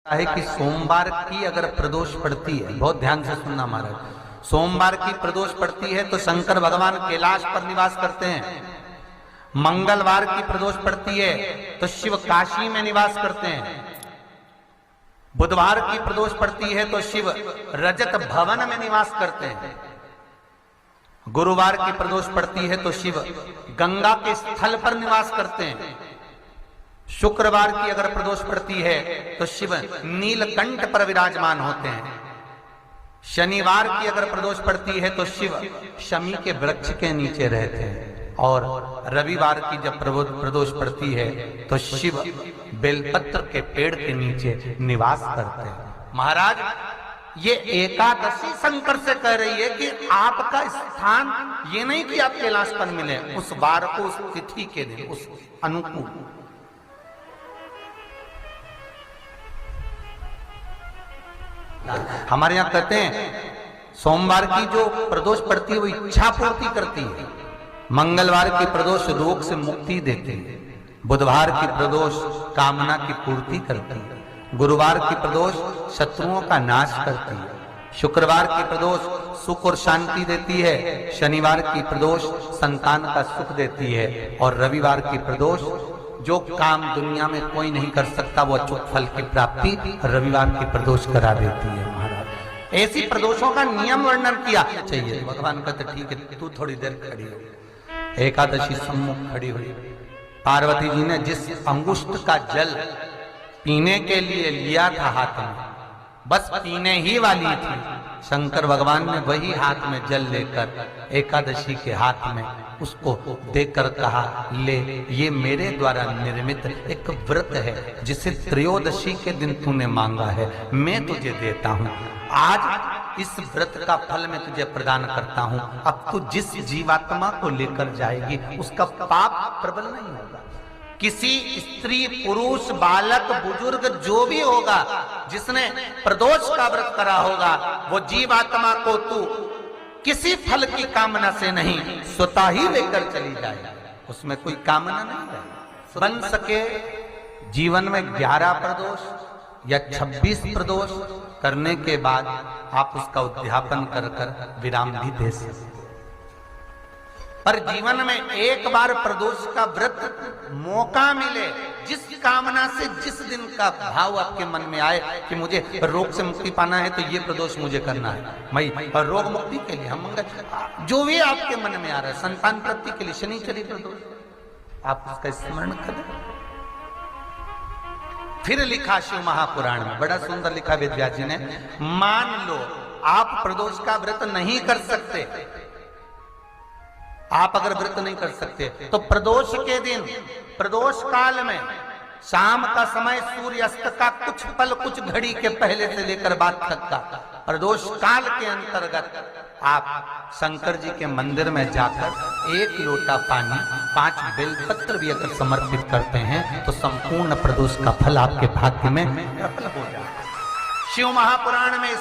है कि सोमवार की अगर प्रदोष पड़ती है, बहुत ध्यान से सुनना महाराज, सोमवार की प्रदोष पड़ती है तो शंकर भगवान कैलाश पर निवास करते हैं। मंगलवार की प्रदोष पड़ती है तो शिव काशी में निवास करते हैं। बुधवार की प्रदोष पड़ती है तो शिव रजत भवन में निवास करते हैं। गुरुवार की प्रदोष पड़ती है तो शिव गंगा के स्थल पर निवास करते हैं। शुक्रवार की अगर प्रदोष पड़ती है तो शिव नीलकंठ पर विराजमान होते हैं। शनिवार की अगर प्रदोष पड़ती है तो शिव शमी के वृक्ष के नीचे रहते हैं। और रविवार की जब प्रदोष पड़ती है तो शिव बेलपत्र के पेड़ के नीचे निवास करते हैं। महाराज ये एकादशी शंकर से कह रही है कि आपका स्थान ये नहीं कि आप कैलाश पर मिले, उस वार को, उस तिथि के दिन, उस अनुकूल। हमारे यहां कहते हैं सोमवार की जो प्रदोष पड़ती है वो इच्छा पूर्ति करती है। मंगलवार की प्रदोष रोग से मुक्ति देती है। बुधवार की प्रदोष कामना की पूर्ति करती है। गुरुवार की प्रदोष शत्रुओं का नाश करती है। शुक्रवार की प्रदोष सुख और शांति देती है। शनिवार की प्रदोष संतान का सुख देती है। और रविवार की प्रदोष जो काम दुनिया में कोई नहीं कर सकता वो अचूक फल की प्राप्ति रविवार की प्रदोष करा देती है। महाराज ऐसी प्रदोषों का नियम वर्णन किया चाहिए। भगवान कहते ठीक है तू थोड़ी देर खड़ी हो। एकादशी सम्मुख खड़ी हुई। पार्वती जी ने जिस अंगुष्ठ का जल पीने के लिए लिया था हाथ में, बस पीने ही वाली थी, शंकर भगवान ने वही हाथ में जल लेकर एकादशी के हाथ में उसको देकर कहा, ले ये मेरे द्वारा निर्मित एक व्रत है जिसे त्रयोदशी के दिन तूने मांगा है, मैं तुझे देता हूं। आज इस व्रत का फल मैं तुझे प्रदान करता हूं। अब तू जिस जीवात्मा को लेकर जाएगी उसका पाप प्रबल नहीं होगा। किसी स्त्री, पुरुष, बालक, बुजुर्ग जो भी होगा जिसने प्रदोष का व्रत करा होगा वो जीवात्मा को तू किसी फल की कामना से नहीं स्वतः ही लेकर चली जाए। उसमें कोई कामना नहीं है। बन सके जीवन में 11 प्रदोष या 26 प्रदोष करने के बाद आप उसका उद्यापन कर कर विराम भी दे सकते। पर जीवन में एक बार प्रदोष का व्रत मौका मिले, जिस कामना से जिस दिन का भाव आपके मन में आए कि मुझे रोग से मुक्ति पाना है तो ये प्रदोष मुझे करना है, मैं रोग मुक्ति के लिए, हम मंगल, जो भी आपके मन में आ रहा है, संतान प्राप्ति के लिए शनिचरी प्रदोष, आप उसका स्मरण करें। फिर लिखा शिव महापुराण में, बड़ा सुंदर लिखा वेद व्यास जी ने, मान लो आप प्रदोष का व्रत नहीं कर सकते, आप अगर व्रत नहीं कर सकते तो प्रदोष के दिन, प्रदोष काल में शाम का समय सूर्यास्त का कुछ पल, कुछ घड़ी के पहले से लेकर बाद तक का प्रदोष काल के अंतर्गत आप शंकर जी के मंदिर में जाकर 1 लोटा पानी, 5 बेलपत्र भी अगर समर्पित करते हैं तो संपूर्ण प्रदोष का फल आपके भाग्य में प्रबल हो जाए। शिव महापुराण में